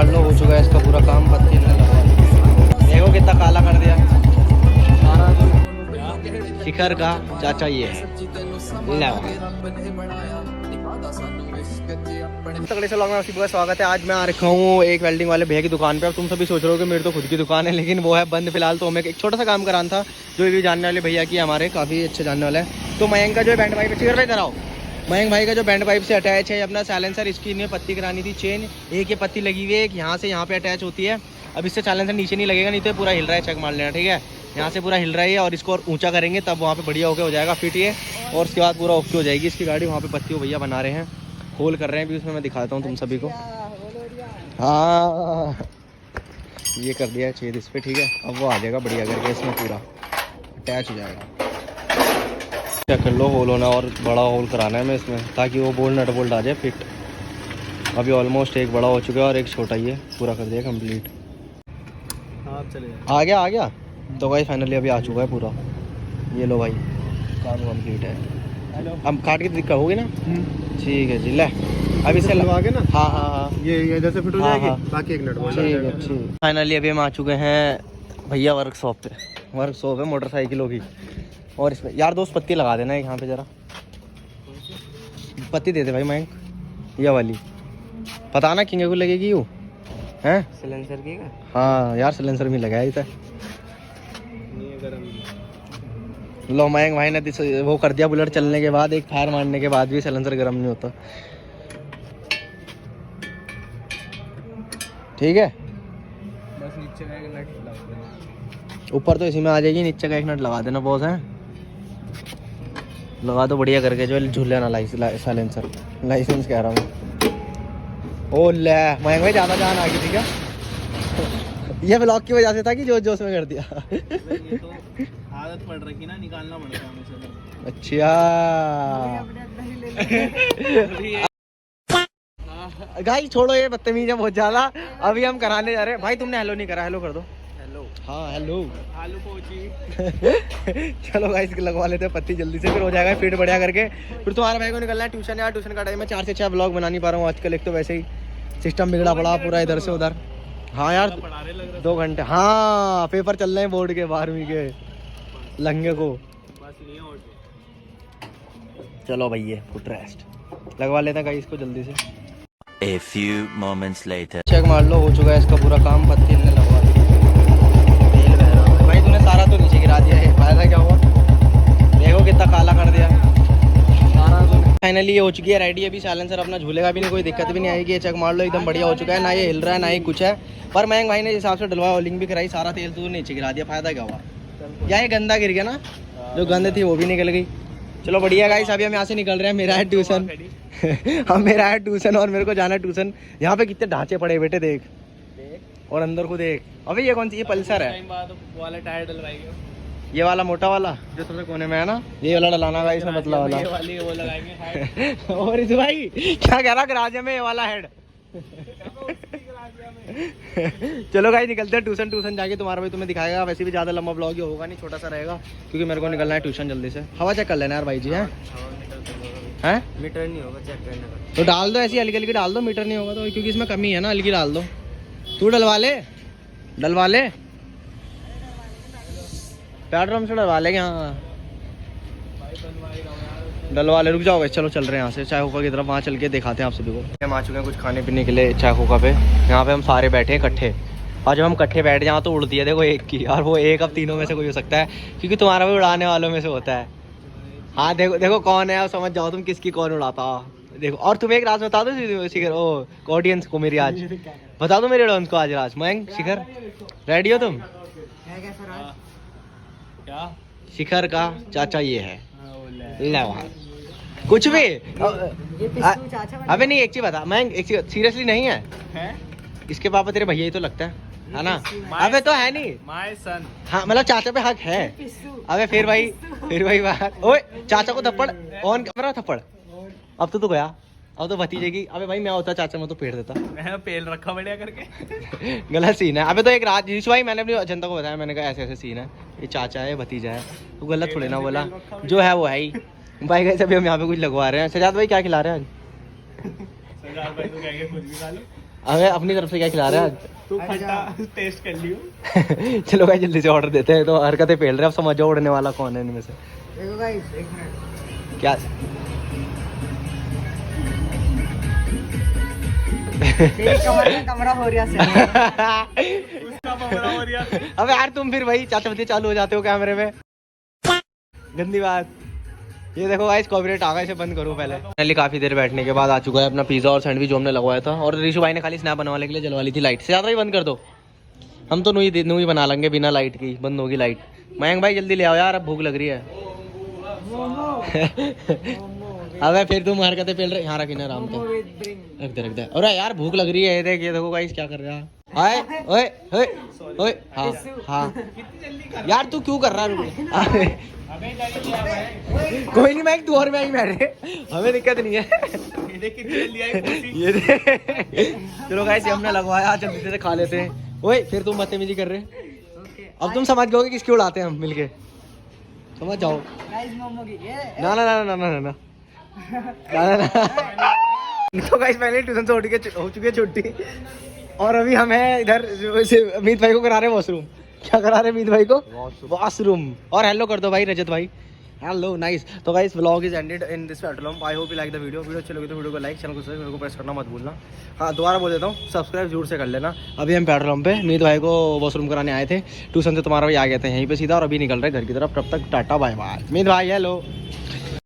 मार लो, हो चुका है इसका पूरा काम। पत्ती ने लगा, देखो कितना काला कर दिया शिखर का चाचा ये है। तगड़े से लोग में आपका स्वागत है। आज मैं आ रखा हूँ एक वेल्डिंग वाले भैया की दुकान पे। अब तुम सभी सोच रहे हो कि मेरी तो खुद की दुकान है, लेकिन वो है बंद फिलहाल। तो हमें एक छोटा सा काम कराना था, जो भी जानने वाले भैया की हमारे काफ़ी अच्छे जानने वाले हैं। तो मयंक का जो बैंड पाइप शिखर भाई कराओ, मयंक भाई का जो बैंड पाइप से अटैच है अपना साइलेंसर, इसकी इन्हें पत्ती करानी थी चेन। एक ये पत्ती लगी हुई है, एक यहाँ से यहाँ पे अटैच होती है। अब इससे साइलेंसर नीचे नहीं लगेगा, नहीं तो पूरा हिल रहा है, चेक मार लेना ठीक है। यहाँ से पूरा हिल रहा है और इसको और ऊंचा करेंगे तब वहाँ पे बढ़िया होकर हो जाएगा फिट ये, और उसके बाद पूरा ओके हो जाएगी इसकी गाड़ी। वहाँ पे पत्ती भैया बना रहे हैं, होल कर रहे हैं भी, उसमें मैं दिखाता हूँ तुम सभी को। हाँ ये कर दिया है छेद इस पर ठीक है। अब वो आ जाएगा बढ़िया करके, इसमें पूरा अटैच हो जाएगा। चेक कर लो, होल होना और बड़ा होल कराना है मैं इसमें, ताकि वो बोल्ट नट बोल्ट आ जाए फिट। अभी ऑलमोस्ट एक बड़ा हो चुका है और एक छोटा ही है, पूरा कर दिया कंप्लीट। आ गया तो भाई फाइनली अभी आ चुका है पूरा। ये लो भाई काम कंप्लीट है। हम काट के दिक्कत होगी ना, ठीक है जी। ले अभी इससे लगा के ना, हाँ ये इधर से फिट हो जाएगी। बाकी एक नट बोल्ट ठीक है ठीक। फाइनली अभी हम आ चुके हैं भैया वर्कशॉप पे। वर्कशॉप है मोटरसाइकिलों की, और इसमें यार दोस्त पत्ती लगा देना है यहाँ पे जरा। पत्ती दे दे भाई मयंक, ये वाली पता ना किंगे को लगेगी यू हैं सिलेंसर की। हाँ यार सिलेंसर में लगाया इधर। लो मयंक भाई ने वो कर दिया, बुलेट चलने के बाद एक फायर मारने के बाद भी सिलेंसर गर्म नहीं होता ठीक है। बस नीचे का एक नट लगा देना, ऊपर तो इसी में आ जाएगी, नीचे का एक नट लगा देना बॉस है। लगा दो बढ़िया करके, जो झूले ना साइलेंसर लाइसेंस कह रहा हूँ। ओ ले मयंक भाई ज़्यादा जान आ गई थी क्या? ये ब्लॉक की वजह से था कि जोश जोश में कर दिया? ये तो आदत पड़ रही ना, निकालना पड़ता है हमेशा। अच्छा गाइस छोड़ो ये बदतमीज है बहुत ज़्यादा। अभी हम कराने जा रहे हैं। भाई तुमने हेलो नहीं करा, हेलो कर दो। हेलो हाँ हेलो आलू पहुंची। चलो गाइस लगवा लेते हैं पत्ती जल्दी से, फिर हो जाएगा फिट बढ़िया करके। फिर तुम्हारे भाई को निकलना है ट्यूशन। यार ट्यूशन का टाइम है, 4 से 6 ब्लॉग बना नहीं पा रहा हूँ आजकल। एक तो वैसे ही सिस्टम बिगड़ा पड़ा पूरा इधर से उधर। हाँ यार 2 घंटे, हाँ पेपर चल रहे हैं बोर्ड के 12वीं के लंगे को। चलो भैया फुट रेस्ट लगवा लेते हैं गाइस इसको जल्दी से। A few moments later. Check मार लो, हो चुका है इसका पूरा काम। पत्ती ने लगवा दी। भाई तूने सारा तो नीचे गिरा दिया है, फायदा क्या हुआ? देखो कितना काला कर दिया सारा तो। फाइनली ये हो चुकी है रेडी। अभी साइलेंसर अपना झूलेगा भी नहीं, कोई दिक्कत भी नहीं आएगी। चेक मार लो एकदम बढ़िया हो चुका है, ना ये हिल रहा है ना ही कुछ है। पर मयंक भाई ने हिसाब से डलवाया, ऑयलिंग भी कराई, सारा तेल तो नीचे गिरा दिया। फायदा क्या हुआ? या ये गंदा गिर गया ना, जो गंद थी वो भी निकल गई। चलो बढ़िया गाइस, अभी हम यहाँ से निकल रहे हैं। मेरा है ट्यूशन हम मेरा है ट्यूशन और मेरे को जाना है ट्यूशन। यहाँ पे कितने ढांचे पड़े बेटे देख, और अंदर को देख। अबे ये कौन सी, ये पल्सर है वाला टायर डलवाएंगे, ये वाला मोटा वाला जो सबसे कोने में है ना, ये वाला डलाना गाइस में पतला वाला। ये वाली वो लगाएंगे। और इस भाई क्या कह रहा गराज में ये वाला हेड। चलो गाइस निकलते हैं ट्यूशन। ट्यूशन जाके तुम्हारा भाई तुम्हें दिखाएगा। वैसे भी ज़्यादा लंबा ब्लॉग होगा नहीं, छोटा सा रहेगा, क्योंकि मेरे को निकलना है ट्यूशन जल्दी से। हवा चेक कर लेना यार भाई जी हैं मीटर नहीं होगा चेक करने का, तो डाल दो ऐसी हल्की हल्की डाल दो। मीटर नहीं होगा तो, क्योंकि इसमें कमी है ना, हल्की डाल दो। तू डलवा ले पेट्रोल से डलवा लेंगे। हाँ डलवा ले, रुक जाओ चलो चल रहे हैं यहाँ से चाय होका की तरफ। वहाँ चल के दिखाते हैं आप सभी को। हम आ चुके हैं कुछ खाने पीने के लिए चाय होका पे। यहाँ पे हम सारे बैठे हैं इकट्ठे, और जब हम इकट्ठे बैठ जाए तो उड़ती है देखो एक की, और वो एक अब तीनों में से कोई हो सकता है, क्योंकि तुम्हारा भी उड़ाने वालों में से होता है। हाँ देखो देखो कौन है, और समझ जाओ तुम किसकी कौन उड़ाता देखो। और तुम्हें एक राज बता दो शिखर, ओ ऑडियंस को मेरी आज बता दो मेरे ऑडियंस को आज राज। मयंक शिखर रेडी हो तुम? क्या शिखर का चाचा ये है कुछ भी। अबे नहीं एक चीज बता मयंक, एक चीज सीरियसली नहीं है? इसके पापा तेरे भैया ही तो लगता है ना? अबे तो है नहीं माय सन। हाँ मतलब चाचा पे हक है। अबे फिर भाई बात। ओए चाचा को थप्पड़ ऑन कैमरा थप्पड़। अब तो गया, अब तो भतीजे की। अबे भाई मैं होता चाचा मैं तो पेड़ देता, मैं पेल रखा बढ़िया करके। गलत सीन है। अबे तो एक रात भाई मैंने अपनी जनता को बताया, मैंने कहा ऐसे ऐसे सीन है, ये चाचा है भतीजा है, तो गलत थोड़े ना बोला, जो है वो है ही। भाई कैसे अभी हम यहाँ पे कुछ लगवा रहे हैं। सजाद भाई क्या खिला रहे हैं आज? सजाद भाई तो कहेंगे कुछ भी खा लो। हमें अपनी तरफ से क्या खिला रहे हैं आज? तू खट्टा टेस्ट कर लियो। चलो भाई जल्दी से ऑर्डर देते हैं, तो हरकतें फेल रहे हैं, अब समझ जाओ उड़ने वाला कौन है इनमें से। देखो गाइस, एक मिनट। क्या कमरा हो रहा है। उसका कमरा हो रहा है। अबे यार तुम फिर वही चाचा चालू हो जाते हो कैमरे में, गंदी बात। ये देखो गाइस कॉपीराइट आ गया, इसे बंद करो पहले। फाइनली काफी देर बैठने के बाद आ चुका है अपना पिज्जा और सैंडविच जो हमने लगवाया था, और ऋषु भाई ने खाली स्नैप बनवाने के लिए जलवा ली थी लाइट। से ज़्यादा ही बंद कर दो, हम तो नूही बना लेंगे बिना लाइट की, बंद होगी लाइट। मयंक भाई जल्दी ले आओ यार, अब भूख लग रही है। अबे फिर तुम हरकतें पेल रहे, यहाँ रखी ना आराम से, रख दे। अरे यार भूख लग रही है, ये देख, ये देखो गाइस क्या कर रहा है। हाय ओए ओए ओए, हाँ हाँ यार तू क्यों कर रहा है? कोई नहीं मैंक, तू और मैं ही बैठे, हमें दिक्कत नहीं है। ये चलो गाइस ये हमने लगवाया, जल्दी से खा लेते हैं। ओए फिर तुम बदतमीजी कर रहे, अब तुम समझ गए किसकी उड़ाते हैं हम मिलके, समझ जाओ। ना ना ना ना ना ना तो गाइस पहले ट्यूशन से हो चुकी है छुट्टी, और अभी हम हैं इधर अमित भाई को करा रहे हैं वॉशरूम। क्या करा रहे हैं अमित भाई को? वॉशरूम। और हेलो कर दो भाई रजत भाई, हेलो नाइस। तो guys vlog is ended in this petrol pump. I hope you like the video अच्छी लगी तो वीडियो को लाइक, चैनल को सब्सक्राइब को प्रेस करना मत भूलना। हाँ दोबारा बोल देता हूँ, सब्सक्राइब जरूर से कर लेना। अभी हम पेट्रोल पंप पे अमित भाई को वॉशरूम कराने आए थे, ट्यूशन से तुम्हारा भाई आ गए थे यहीं पे सीधा, और अभी निकल रहे घर की तरफ। तब तक टाटा बाय बाय। अमित भाई हेलो।